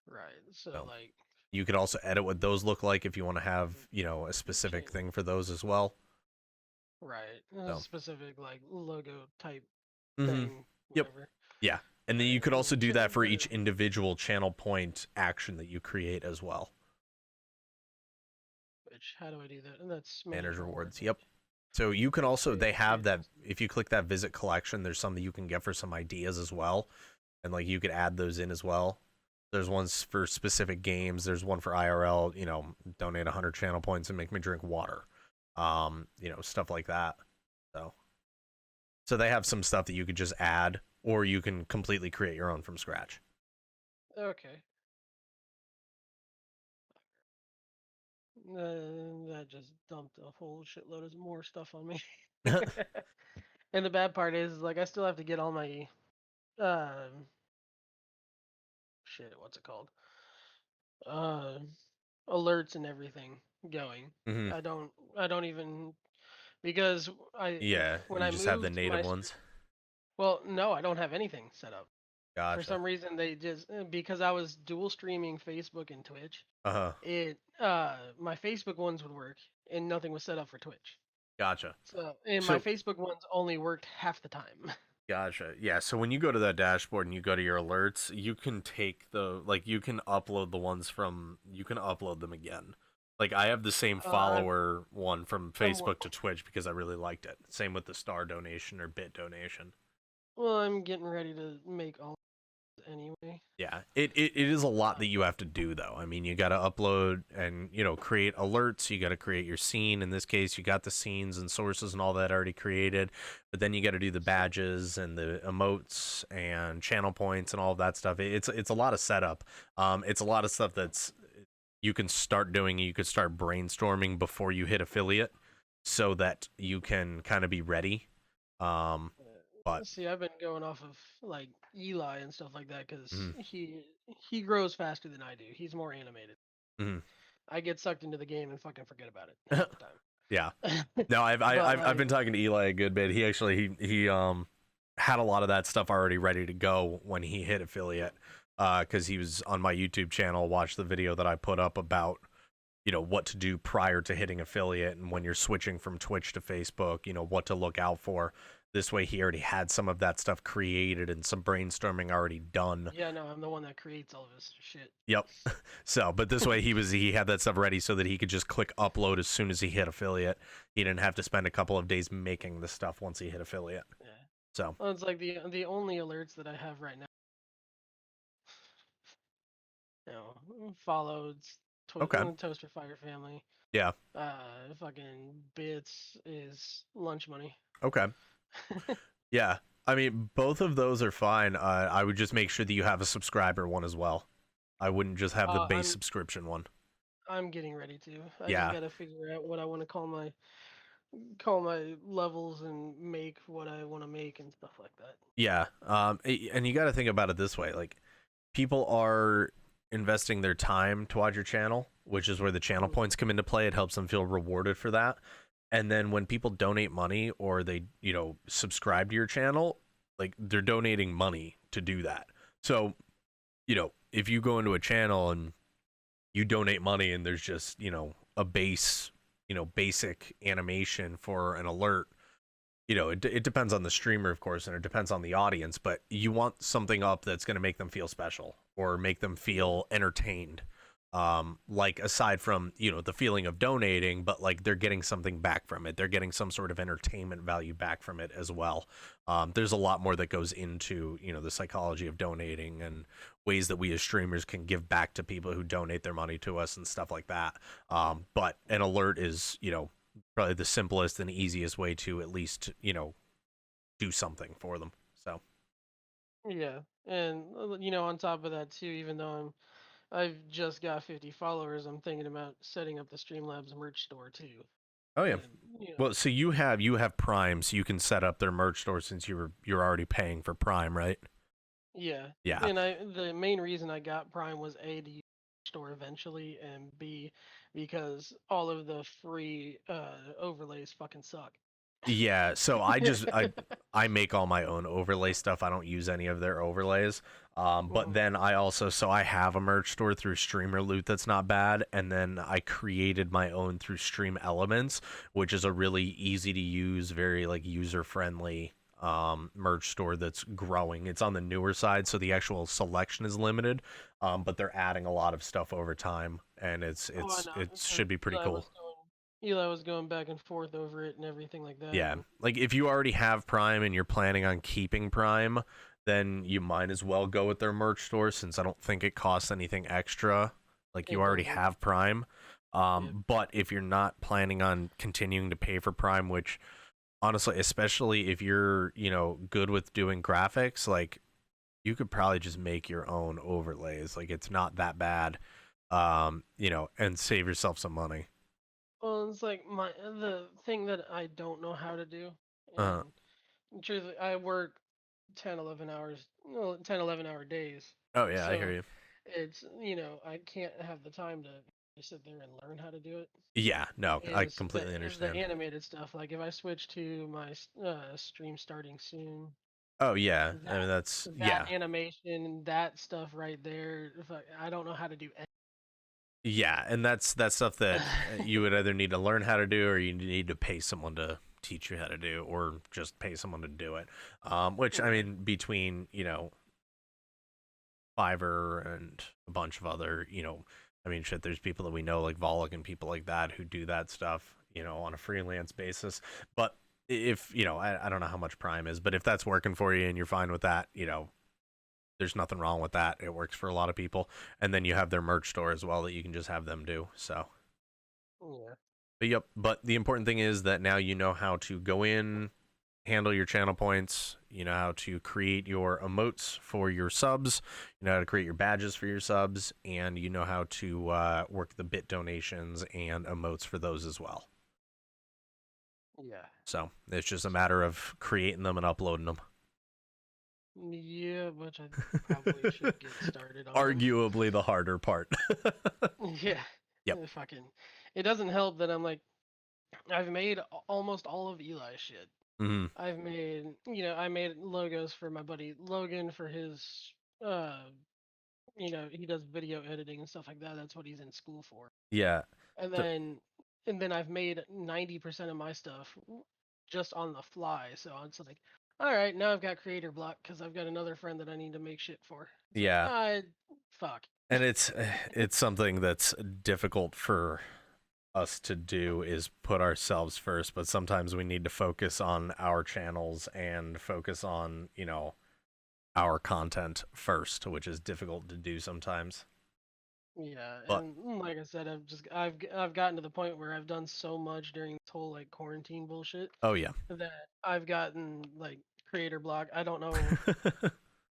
[SPEAKER 2] Right. So
[SPEAKER 1] So
[SPEAKER 2] like
[SPEAKER 1] you could also edit what those look like if you want to have, a specific
[SPEAKER 2] change.
[SPEAKER 1] thing for those as well.
[SPEAKER 2] Right. A
[SPEAKER 1] So,
[SPEAKER 2] specific like logo type
[SPEAKER 1] hmm,
[SPEAKER 2] thing,
[SPEAKER 1] yep.
[SPEAKER 2] whatever.
[SPEAKER 1] Yeah. And
[SPEAKER 2] All
[SPEAKER 1] then you
[SPEAKER 2] right.
[SPEAKER 1] could also
[SPEAKER 2] And
[SPEAKER 1] do that for each individual channel point action that you create as well.
[SPEAKER 2] which how do I do that? And that's manage
[SPEAKER 1] Manage
[SPEAKER 2] rewards.
[SPEAKER 1] rewards. Yep. So you can also,
[SPEAKER 2] Save
[SPEAKER 1] they have that,
[SPEAKER 2] changes.
[SPEAKER 1] if you click that visit collection, there's some that you can get for some ideas as well. And like you could add those in as well. There's ones for specific games. There's one for IRL, donate 100 channel points and make me drink water. Stuff like that. So they have some stuff that you could just add, or you can completely create your own from scratch.
[SPEAKER 2] Okay. That just dumped a whole shitload of more stuff on me. And the bad part is, like, I still have to get all my, shit, what's it called? Uh, alerts and everything. going.
[SPEAKER 1] Hmm.
[SPEAKER 2] I don't I don't even because I
[SPEAKER 1] Yeah,
[SPEAKER 2] when
[SPEAKER 1] you
[SPEAKER 2] I
[SPEAKER 1] just have the
[SPEAKER 2] moved
[SPEAKER 1] native ones.
[SPEAKER 2] well, no, I don't have anything set up. For
[SPEAKER 1] Gotcha.
[SPEAKER 2] some reason they just because I was dual streaming Facebook and Twitch,
[SPEAKER 1] Uh-huh.
[SPEAKER 2] it my Facebook ones would work and nothing was set up for Twitch.
[SPEAKER 1] Gotcha.
[SPEAKER 2] So and my
[SPEAKER 1] So
[SPEAKER 2] Facebook ones only worked half the time.
[SPEAKER 1] gotcha. Yeah, so when you go to that dashboard and you go to your alerts, you can take the like you can upload the ones from you can upload them again. Like I have the same
[SPEAKER 2] Uh,
[SPEAKER 1] follower one from
[SPEAKER 2] I'm wor-
[SPEAKER 1] Facebook to Twitch because I really liked it. Same with the star donation or bit donation.
[SPEAKER 2] well, I'm getting ready to make all anyway.
[SPEAKER 1] Yeah, it is a lot that
[SPEAKER 2] Uh,
[SPEAKER 1] you have to do though. I mean, you got to upload and create alerts. You got to create your scene. In this case, you got the scenes and sources and all that already created, but then you got to do the
[SPEAKER 2] so
[SPEAKER 1] badges and the emotes and channel points and all of that stuff. It's a lot of setup. It's a lot of stuff that's you can start doing. You could start brainstorming before you hit affiliate, so that you can kind of be ready. Um, but
[SPEAKER 2] see, I've been going off of like Eli and stuff like that because
[SPEAKER 1] mhm,
[SPEAKER 2] he grows faster than I do. He's more animated.
[SPEAKER 1] mhm.
[SPEAKER 2] I get sucked into the game and fucking forget about it half the
[SPEAKER 1] Yeah.
[SPEAKER 2] time.
[SPEAKER 1] No, I've I,
[SPEAKER 2] But
[SPEAKER 1] I've
[SPEAKER 2] like,
[SPEAKER 1] been talking to Eli a good bit. He actually he had a lot of that stuff already ready to go when he hit affiliate. Because he was on my YouTube channel, watched the video that I put up about what to do prior to hitting affiliate and when you're switching from Twitch to Facebook, what to look out for. This way, he already had some of that stuff created and some brainstorming already done.
[SPEAKER 2] yeah, no, I'm the one that creates all of this shit.
[SPEAKER 1] Yep. So, but this way he had that stuff ready so that he could just click upload as soon as he hit affiliate. He didn't have to spend a couple of days making the stuff once he hit affiliate.
[SPEAKER 2] Yeah.
[SPEAKER 1] So,
[SPEAKER 2] Well, it's like the only alerts that I have right now, followed
[SPEAKER 1] okay.
[SPEAKER 2] Toaster Fire Family.
[SPEAKER 1] Yeah.
[SPEAKER 2] Fucking bits is lunch money.
[SPEAKER 1] Okay. Yeah. I mean, both of those are fine. I would just make sure that you have a subscriber one as well. I wouldn't just have the
[SPEAKER 2] uh,
[SPEAKER 1] base
[SPEAKER 2] I'm
[SPEAKER 1] subscription one.
[SPEAKER 2] I'm getting ready to. I just
[SPEAKER 1] Yeah.
[SPEAKER 2] gotta figure out what I want to call my levels and make what I want to make and stuff like that.
[SPEAKER 1] Yeah. And you got to think about it this way. Like, people are investing their time to watch your channel, which is where the channel
[SPEAKER 2] Mm.
[SPEAKER 1] points come into play. It helps them feel rewarded for that. And then when people donate money or they, subscribe to your channel, like they're donating money to do that. So, if you go into a channel and you donate money and there's just, a basic animation for an alert, it depends on the streamer, of course, and it depends on the audience, but you want something up that's going to make them feel special or make them
[SPEAKER 2] Yeah.
[SPEAKER 1] feel entertained. Like aside from, the feeling of donating, but like they're getting something back from it. They're getting some sort of entertainment value back from it as well. There's a lot more that goes into, the psychology of donating and ways that we as streamers can give back to people who donate their money to us and stuff like that. But an alert is, probably the simplest and easiest way to at least do something for them. So
[SPEAKER 2] Yeah. And on top of that too, even though I've just got 50 followers, I'm thinking about setting up the Streamlabs merch store too.
[SPEAKER 1] oh yeah.
[SPEAKER 2] And
[SPEAKER 1] Well, so you have Prime, so you can set up their merch store since you're already paying for Prime, right?
[SPEAKER 2] yeah.
[SPEAKER 1] Yeah.
[SPEAKER 2] And the main reason I got Prime was A to use the store eventually, and B because all of the free overlays fucking suck.
[SPEAKER 1] Yeah, so I make all my own overlay stuff. I don't use any of their overlays. But
[SPEAKER 2] Mhm.
[SPEAKER 1] then I have a merch store through Streamer Loot that's not bad, and then I created my own through Stream Elements, which is a really easy to use, very like user friendly merch store that's growing. It's on the newer side, so the actual selection is limited. But they're adding a lot of stuff over time, and it's
[SPEAKER 2] Oh, I
[SPEAKER 1] it's
[SPEAKER 2] know.
[SPEAKER 1] it
[SPEAKER 2] Because
[SPEAKER 1] should be pretty cool.
[SPEAKER 2] Eli was going back and forth over it and everything like that,
[SPEAKER 1] Yeah,
[SPEAKER 2] and
[SPEAKER 1] like if you already have Prime and you're planning on keeping Prime, then you might as well go with their merch store since I don't think it costs anything extra. Like you
[SPEAKER 2] it
[SPEAKER 1] already
[SPEAKER 2] doesn't.
[SPEAKER 1] have Prime.
[SPEAKER 2] Yep.
[SPEAKER 1] But if you're not planning on continuing to pay for Prime, which honestly, especially if you're, good with doing graphics, like you could probably just make your own overlays. Like it's not that bad. And save yourself some money.
[SPEAKER 2] Well, it's like the thing that I don't know how to do,
[SPEAKER 1] Uh,
[SPEAKER 2] and truthfully, I work 10, 11 hours, no, 10, 11-hour days,
[SPEAKER 1] oh yeah, I hear
[SPEAKER 2] so
[SPEAKER 1] you.
[SPEAKER 2] it's I can't have the time to. sit there and learn how to do it.
[SPEAKER 1] Yeah, no, I
[SPEAKER 2] Is
[SPEAKER 1] completely
[SPEAKER 2] the
[SPEAKER 1] understand.
[SPEAKER 2] animated stuff. Like if I switch to my stream starting soon,
[SPEAKER 1] Oh yeah, I mean
[SPEAKER 2] that
[SPEAKER 1] that's
[SPEAKER 2] that
[SPEAKER 1] yeah.
[SPEAKER 2] animation, that stuff right there. If I don't know how to do
[SPEAKER 1] Yeah, and that's stuff that you would either need to learn how to do or you need to pay someone to teach you how to do or just pay someone to do it. Which I
[SPEAKER 2] yeah,
[SPEAKER 1] mean between, Fiverr and a bunch of other, I mean shit, there's people that we know like Volok and people like that who do that stuff, on a freelance basis. But if, I don't know how much Prime is, but if that's working for you and you're fine with that, there's nothing wrong with that. It works for a lot of people. And then you have their merch store as well that you can just have them do. So,
[SPEAKER 2] yeah,
[SPEAKER 1] but yep. But the important thing is that now you know how to go in, handle your channel points. You know how to create your emotes for your subs. You know how to create your badges for your subs, and you know how to work the bit donations and emotes for those as well.
[SPEAKER 2] yeah.
[SPEAKER 1] So it's just a matter of creating them and uploading them.
[SPEAKER 2] Yeah, which I probably should get started on.
[SPEAKER 1] Arguably the harder part.
[SPEAKER 2] Yeah,
[SPEAKER 1] Yep.
[SPEAKER 2] fucking. It doesn't help that I'm like I've made almost all of Eli's shit.
[SPEAKER 1] Hmm.
[SPEAKER 2] I've made, I made logos for my buddy Logan for his, uh, he does video editing and stuff like that. That's what he's in school for.
[SPEAKER 1] Yeah.
[SPEAKER 2] And
[SPEAKER 1] So
[SPEAKER 2] then, and then I've made 90% of my stuff just on the fly. So it's like, all right, now I've got creator block because I've got another friend that I need to make shit for. It's like,
[SPEAKER 1] yeah,
[SPEAKER 2] fuck.
[SPEAKER 1] and it's something that's difficult for us to do is put ourselves first, but sometimes we need to focus on our channels and focus on, our content first, which is difficult to do sometimes.
[SPEAKER 2] Yeah,
[SPEAKER 1] But
[SPEAKER 2] and like I said, I've gotten to the point where I've done so much during this whole like quarantine bullshit
[SPEAKER 1] oh yeah.
[SPEAKER 2] that I've gotten like creator block. I don't know.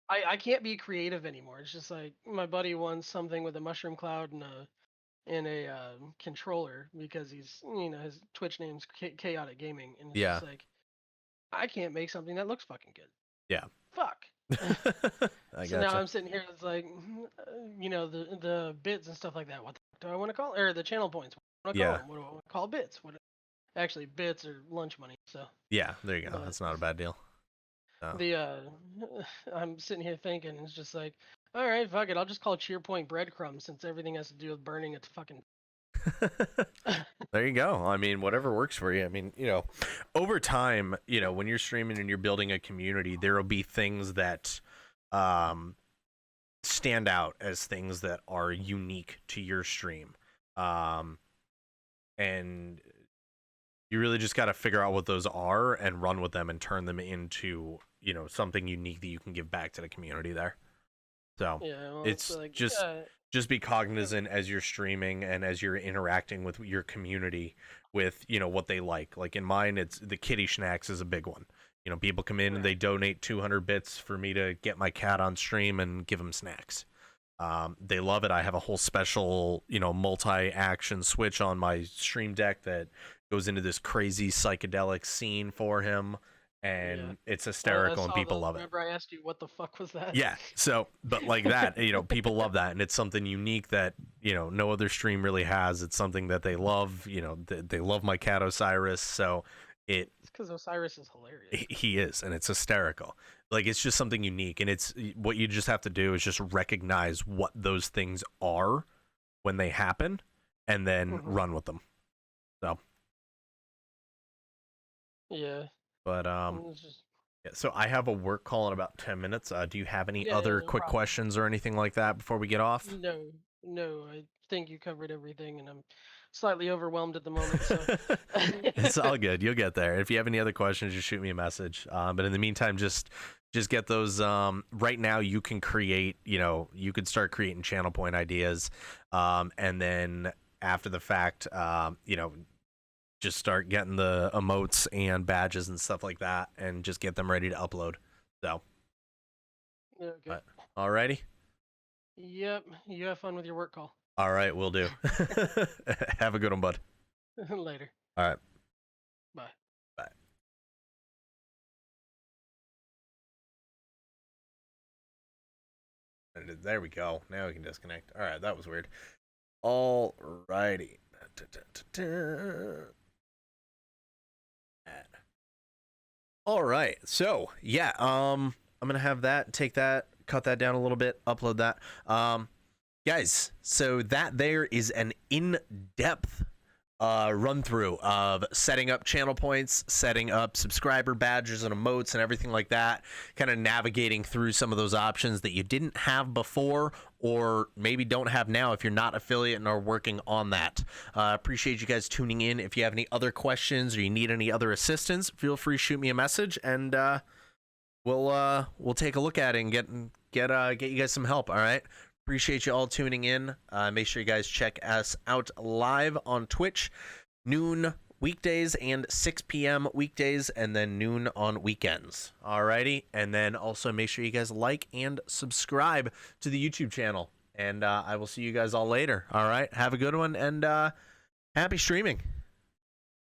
[SPEAKER 2] I can't be creative anymore. It's just like my buddy wants something with a mushroom cloud and a controller because he's his Twitch name's Chaotic Gaming, and it's
[SPEAKER 1] Yeah.
[SPEAKER 2] just like I can't make something that looks fucking good.
[SPEAKER 1] Yeah.
[SPEAKER 2] Fuck.
[SPEAKER 1] I
[SPEAKER 2] So now
[SPEAKER 1] gotcha.
[SPEAKER 2] I'm sitting here. It's like, the bits and stuff like that. What the fuck do I want to call, or the channel points? What do I call
[SPEAKER 1] Yeah.
[SPEAKER 2] them? What do I want to call bits? What actually bits are lunch money. So,
[SPEAKER 1] Yeah, there you go.
[SPEAKER 2] but
[SPEAKER 1] That's not a bad deal. So.
[SPEAKER 2] the I'm sitting here thinking it's just like, all right, fuck it. I'll just call Cheerpoint breadcrumbs since everything has to do with burning its fucking.
[SPEAKER 1] There you go. I mean, whatever works for you. I mean, over time, when you're streaming and you're building a community, there will be things that um, stand out as things that are unique to your stream. Um, and you really just got to figure out what those are and run with them and turn them into, something unique that you can give back to the community there. So
[SPEAKER 2] Yeah, well, it's
[SPEAKER 1] it's
[SPEAKER 2] like,
[SPEAKER 1] just be
[SPEAKER 2] yeah,
[SPEAKER 1] cognizant as you're streaming and as you're interacting with your community with what they like in mine it's the kitty snacks is a big one. People come in and
[SPEAKER 2] right,
[SPEAKER 1] they donate 200 bits for me to get my cat on stream and give them snacks. They love it. I have a whole special, multi-action switch on my stream deck that goes into this crazy psychedelic scene for him,
[SPEAKER 2] yeah.
[SPEAKER 1] and it's
[SPEAKER 2] I
[SPEAKER 1] hysterical, and
[SPEAKER 2] saw
[SPEAKER 1] people
[SPEAKER 2] those.
[SPEAKER 1] love it.
[SPEAKER 2] Remember, I asked you what the fuck was that?
[SPEAKER 1] Yeah. So, but like that, people love that, and it's something unique that no other stream really has. It's something that they love. They love my cat Osiris. So, it
[SPEAKER 2] It's because Osiris is hilarious.
[SPEAKER 1] he is, and it's hysterical. Like it's just something unique, and it's what you just have to do is just recognize what those things are when they happen, and then
[SPEAKER 2] Hmm.
[SPEAKER 1] run with them. So,
[SPEAKER 2] Yeah.
[SPEAKER 1] but
[SPEAKER 2] It's just,
[SPEAKER 1] yeah, so I have a work call in about 10 minutes. Do you have any
[SPEAKER 2] yeah,
[SPEAKER 1] other
[SPEAKER 2] no
[SPEAKER 1] quick
[SPEAKER 2] problem.
[SPEAKER 1] questions or anything like that before we get off?
[SPEAKER 2] No, no, I think you covered everything, and I'm slightly overwhelmed at the moment. So,
[SPEAKER 1] It's all good. You'll get there. If you have any other questions, just shoot me a message. But in the meantime, just get those. Right now, you can create. You could start creating channel point ideas, and then after the fact, just start getting the emotes and badges and stuff like that, and just get them ready to upload. So,
[SPEAKER 2] okay.
[SPEAKER 1] but alrighty.
[SPEAKER 2] Yep. You have fun with your work call.
[SPEAKER 1] All right, we'll do. Have a good one, bud.
[SPEAKER 2] Later.
[SPEAKER 1] All right,
[SPEAKER 2] Bye.
[SPEAKER 1] bye. There we go. Now we can disconnect. All right, that was weird. All righty. All right. So yeah, I'm gonna have that, take that, cut that down a little bit, upload that. Guys, so that there is an in-depth run through of setting up channel points, setting up subscriber badges and emotes and everything like that, kind of navigating through some of those options that you didn't have before or maybe don't have now if you're not affiliate and are working on that. Appreciate you guys tuning in. If you have any other questions or you need any other assistance, feel free to shoot me a message and we'll take a look at it and get you guys some help. All right. Appreciate you all tuning in. Make sure you guys check us out live on Twitch, noon weekdays and 6 p.m. weekdays, and then noon on weekends. Alrighty, and then also make sure you guys like and subscribe to the YouTube channel. And I will see you guys all later. All right, have a good one, and happy streaming.